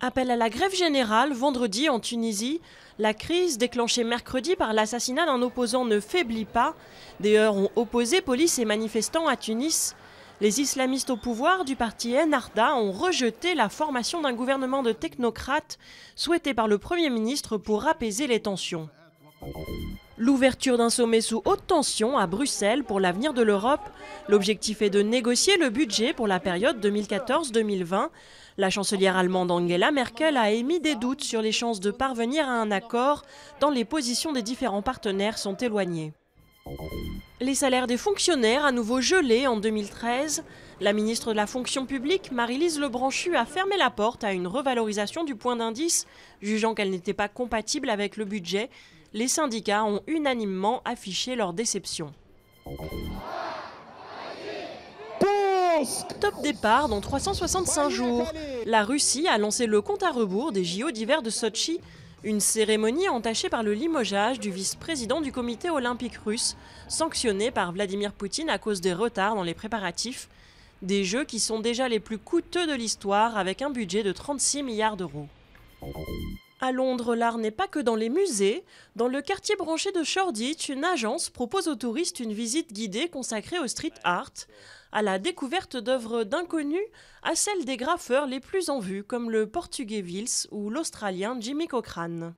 Appel à la grève générale vendredi en Tunisie. La crise déclenchée mercredi par l'assassinat d'un opposant ne faiblit pas. Des heurts ont opposé police et manifestants à Tunis. Les islamistes au pouvoir du parti Ennahda ont rejeté la formation d'un gouvernement de technocrates souhaité par le Premier ministre pour apaiser les tensions. L'ouverture d'un sommet sous haute tension à Bruxelles pour l'avenir de l'Europe. L'objectif est de négocier le budget pour la période 2014-2020. La chancelière allemande Angela Merkel a émis des doutes sur les chances de parvenir à un accord tant les positions des différents partenaires sont éloignées. Les salaires des fonctionnaires à nouveau gelés en 2013. La ministre de la fonction publique, Maryllise Lebranchu, a fermé la porte à une revalorisation du point d'indice, jugeant qu'elle n'était pas compatible avec le budget. Les syndicats ont unanimement affiché leur déception. Top départ dans 365 jours. La Russie a lancé le compte à rebours des JO d'hiver de Sotchi. Une cérémonie entachée par le limogeage du vice-président du comité olympique russe, sanctionné par Vladimir Poutine à cause des retards dans les préparatifs. Des jeux qui sont déjà les plus coûteux de l'histoire avec un budget de 36 milliards d'euros. À Londres, l'art n'est pas que dans les musées. Dans le quartier branché de Shoreditch, une agence propose aux touristes une visite guidée consacrée au street art, à la découverte d'œuvres d'inconnus, à celle des graffeurs les plus en vue, comme le portugais Vils ou l'australien Jimmy Cochrane.